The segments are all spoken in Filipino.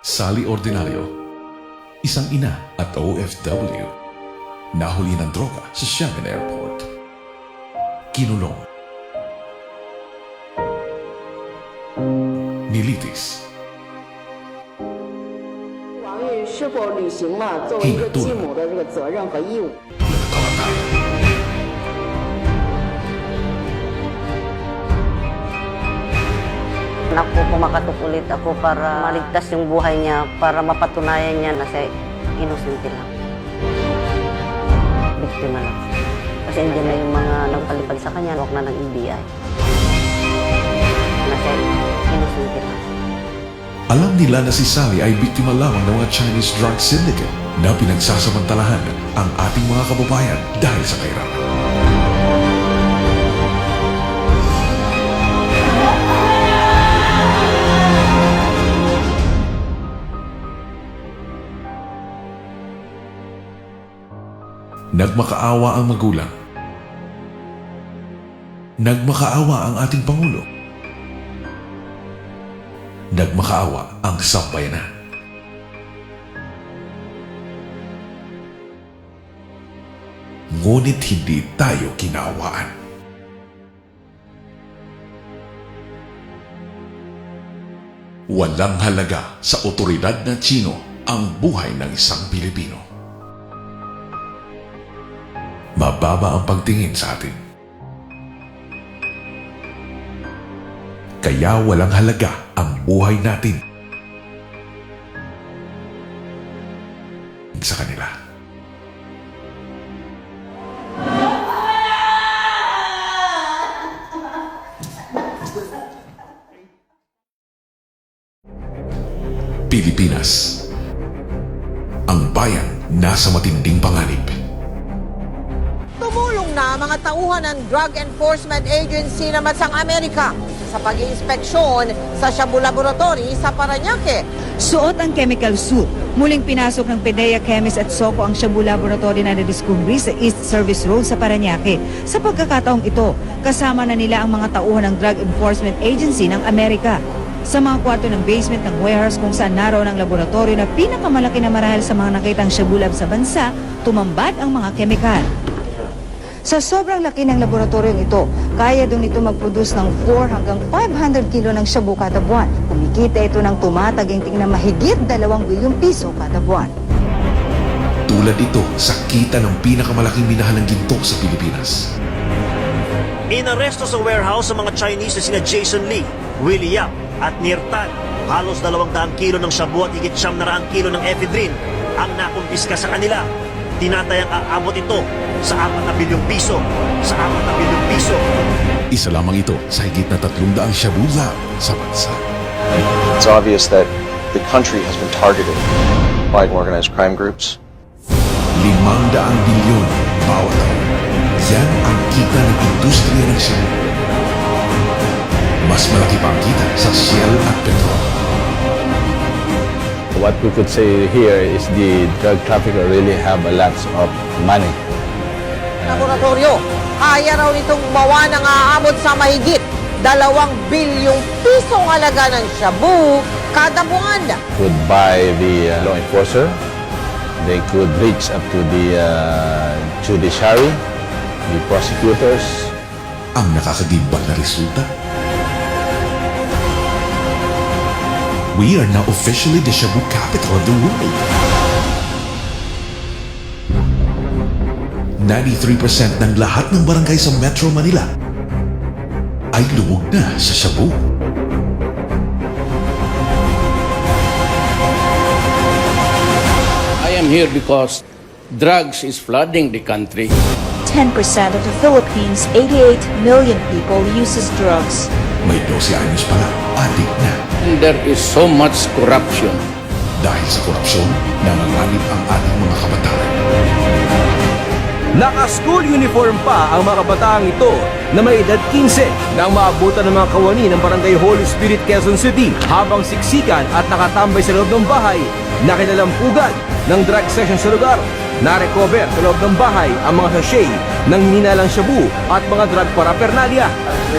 Sally Ordinario, isang ina at OFW, nahuli ng droga sa Xiamen Airport. Kinulong. Nilitis. 王玉是否履行了作为一个继母的这个责任和义务？ Nagkamatay. Anak ko, kumakatok ulit ako para maligtas yung buhay niya, para mapatunayan niya na siya inosente lang. Biktima lang. Kasi hindi na yung mga nagpalipad sa kanya, huwag na ng NBI. Na siya inosente lang. Alam nila na si Sally ay biktima lamang ng mga Chinese drug syndicate na pinagsasamantalahan ang ating mga kababayan dahil sa kahirapan. Nagmakaawa ang magulang. Nagmakaawa ang ating Pangulo. Nagmakaawa ang sambayanan. Ngunit hindi tayo kinawaan. Walang halaga sa otoridad ng Tsino ang buhay ng isang Pilipino. Mababa ang pagtingin sa atin. Kaya walang halaga ang buhay natin sa kanila. Pilipinas. Ang bayan nasa matinding panganib. Tumulong na mga tauhan ng Drug Enforcement Agency ng Bansang Amerika sa pag-iinspeksyon sa Shabu Laboratory sa Parañaque. Suot ang chemical suit. Muling pinasok ng PDEA Chemist at SOCO ang Shabu Laboratory na nadiskumbri sa East Service Road sa Parañaque. Sa pagkakataong ito, kasama na nila ang mga tauhan ng Drug Enforcement Agency ng Amerika. Sa mga kwarto ng basement ng warehouse kung saan naroon ang laboratorio na pinakamalaki na marahil sa mga nakitang Shabu Lab sa bansa, tumambad ang mga kemikal. Sa sobrang laki ng laboratoryong ito, kaya doon ito mag-produce ng 4 hanggang 500 kilo ng shabu kada buwan. Kumikita ito ng tumataginting na mahigit 2 bilyong piso kada buwan. Tulad ito sa kita ng pinakamalaking minahal ng ginto sa Pilipinas. Inaresto sa warehouse ang mga Chinese na sina Jason Lee, Willie Yap at Nirtan. Halos 200 kilo ng shabu at higit 900 kilo ng ephedrine ang nakumpiska sa kanila. Tinatayang aabot ito sa 4 na bilyong piso. Sa 4 na bilyong piso. Isa lamang ito sa higit na 300 Shabu Lab sa bansa. It's obvious that the country has been targeted by organized crime groups. 500 bilyon bawat taon. Yan ang kita ng industriya ng Shabu. Mas malaki pa ang kita sa Shell at Petrol. What we could say here is the drug trafficker really have a lot of money. Laboratorio, kaya raw nitong bawa ng aabot sa mahigit 2 bilyong pisong halaga ng shabu kada buwan. Could buy the law enforcer. They could reach up to the judiciary, the prosecutors. Ang nakakagimbal na resulta. We are now officially the Shabu capital of the world. 93% ng lahat ng barangay sa Metro Manila ay lubog na sa shabu. I am here because drugs is flooding the country. 10% of the Philippines' 88 million people uses drugs. May 12 anyos pa lang, adik na. And there is so much corruption. Dahil sa korupsyon, nanganganib ang ating mga kabataan. Naka-school uniform pa ang mga kabataang ito na may edad 15 nang maabutan ng mga kawani ng Barangay Holy Spirit, Quezon City habang siksikan at nakatambay sa loob ng bahay na kinalampugan ng drug section sa lugar. Na-recover sa loob ng bahay ang mga sachet ng hininalang shabu at mga drug paraphernalia.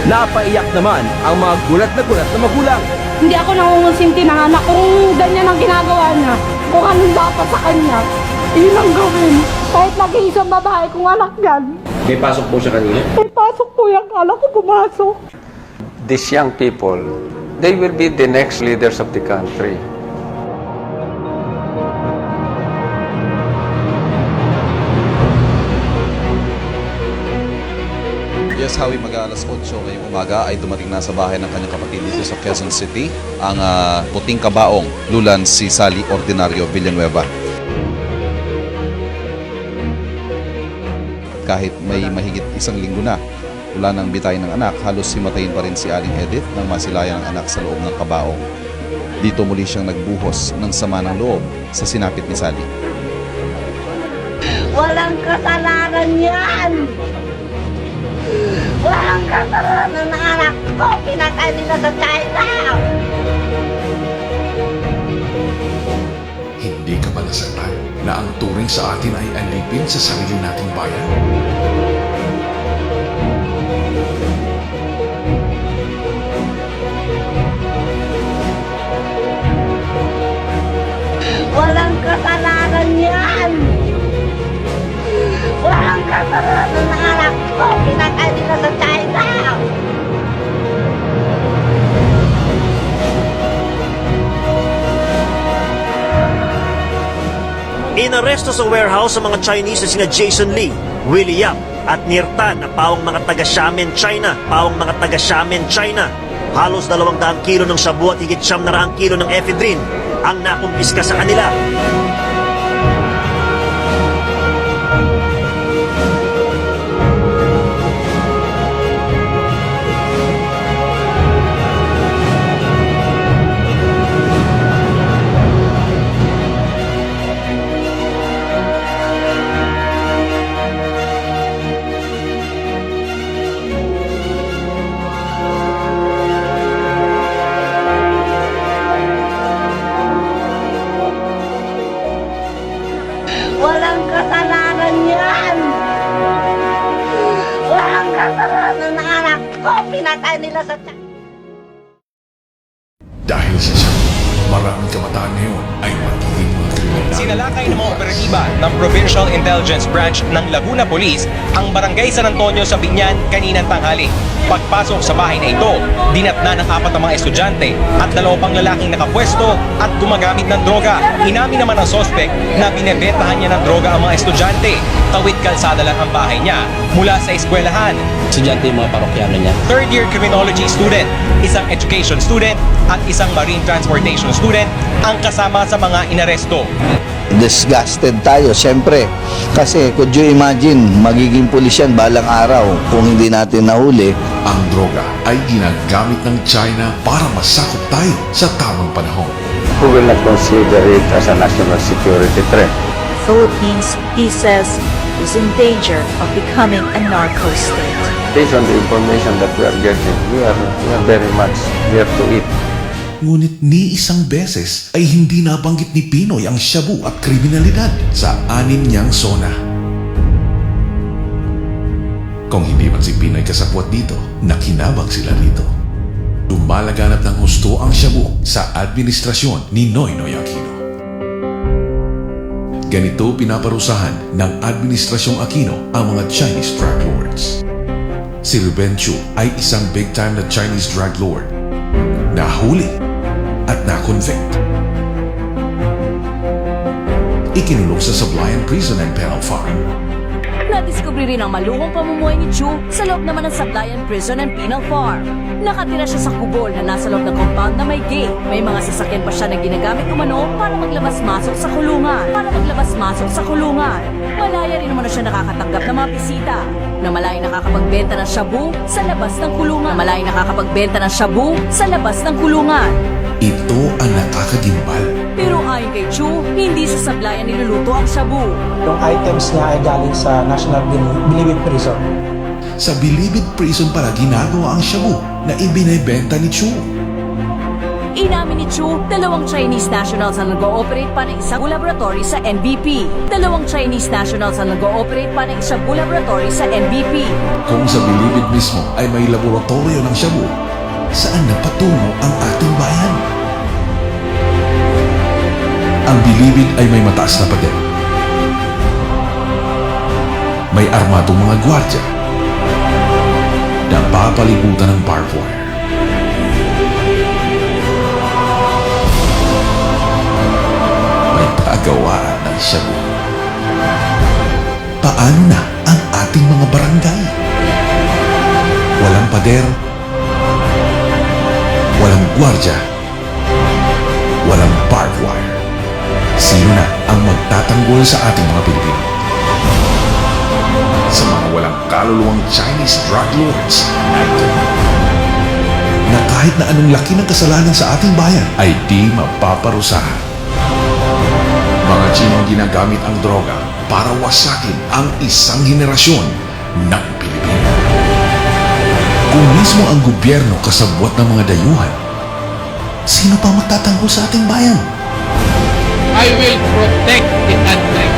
Napaiyak naman ang mga gulat na magulang. Hindi ako nangungusinti ng anak kung ganyan ang ginagawa niya. Kung anong dapat sa kanya, yun ang gawin. Kahit nag-iisang babae kung anak yan. May pasok po siya kanina? May pasok po yung anak ko pumasok. These young people, they will be the next leaders of the country. Yes, Howie, mag-aalas 8 ngayong umaga ay dumating na sa bahay ng kanyang kapatid dito sa Quezon City ang puting kabaong lulan si Sally Ordinario Villanueva. Kahit may mahigit isang linggo na mula nang bitayin ng anak, halos himatayin pa rin si Aling Edith nang masilayan ang anak sa loob ng kabaong. Dito muli siyang nagbuhos ng sama ng loob sa sinapit ni Sally. Walang kasalanan yan! Walang kasalanan ng anak ko! Pinatay nila sa China! Hindi ka ba nasaktan na ang turing sa atin ay alipin sa sarili nating bayan? Walang kasalanan yan! Walang kasalanan ng anak ko! Pinatay nila sa China! Inaresto sa warehouse ang mga Chinese na sina Jason Lee, Willie Yap at Nirtan na pawang mga taga Xiamen, China. Halos 200 kilo ng shabu at higit 900 kilo ng ephedrine ang nakumpiska sa kanila. Walang kasalanan yan! Walang kasalanan ng anak ko! Pinatay nila sa China! Dahil sa siya, maraming kabataan ngayon ay magiging mga kriminal. Sinalakay ng mga operatiba ng Provincial Intelligence Branch ng Laguna Police ang Barangay San Antonio sa Binyan kaninang tanghali. Pagpasok sa bahay na ito, dinatna ng 4 na mga estudyante at 2 pang lalaking nakapwesto at gumagamit ng droga. Inamin naman ang sospek na binebentahan niya ng droga ang mga estudyante. Tawid kalsada lang ang bahay niya mula sa eskwelahan. Estudyante yung mga parokyano niya. Third-year criminology student, isang education student at isang marine transportation student ang kasama sa mga inaresto. Disgusted tayo, siyempre. Kasi could you imagine, magiging pulis yan balang araw kung hindi natin nahuli. Ang droga ay ginagamit ng China para masakop tayo sa tamang panahon. Who will not consider it as a national security threat? Philippines, he says, is in danger of becoming a narco state. Based on the information that we are getting, we are very much here to eat. Ngunit ni isang beses ay hindi nabanggit ni Pinoy ang shabu at kriminalidad sa 6 niyang zona. Kung hindi man si Pinoy kasabwat dito, nakinabang sila rito. Lumalaganap ng husto ang shabu sa administrasyon ni Noynoy Aquino. Ganito pinaparusahan ng administrasyong Aquino ang mga Chinese drug lords. Si Ruben Chu ay isang big-time na Chinese drug lord. Nahuli at na-convict. Ikinulong sa Sablayan Prison and Penal Farm. Nadiskubre rin ang maluhong pamumuhay ni Chu sa loob naman ng Sablayan Prison and Penal Farm. Nakatira siya sa kubol na nasa loob ng compound na may gate. May mga sasakyan pa siya na ginagamit umano para maglabas-masok sa kulungan. Malaya rin naman na siya nakakatanggap ng mga bisita. Na malaya nakakapagbenta ng shabu sa labas ng kulungan. Ito ang nakakagimbal. Pero ayon kay Chu, hindi sa Sablayan niluluto ang shabu. Yung items niya ay galing sa National Bilibid Prison. Sa Bilibid Prison pala ginagawa ang shabu na ibinebenta ni Chu. Inamin ni Chu, 2 Chinese nationals ang nag-ooperate pa ng isang laboratory sa NBP. 2 Chinese nationals ang nag-ooperate pa ng isang laboratory sa NBP. Kung sa Bilibid mismo ay may laboratorio ng shabu, saan na patungo ang ating bayan? Ang Bilibid ay may mataas na pader. May armadong mga gwardya na papalibutan ng barbed wire. May pagawaan ng shabu. Paano na ang ating mga barangay? Walang pader, walang gwardya, walang barbed wire. Sino na ang magtatanggol sa ating mga Pilipino? Sa mga walang kaluluwang Chinese drug lords na kahit na anong laki ng kasalanan sa ating bayan ay di mapaparusahan. Mga Chinong ginagamit ang droga para wasakin ang isang henerasyon ng Pilipino. Kung mismo ang gobyerno kasabwat ng mga dayuhan, sino pa magtatanggol sa ating bayan? I will protect the country.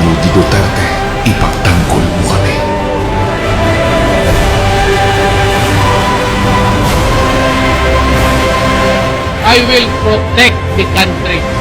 Rudy Duterte, ipagtanggol mo kami. I will protect the country.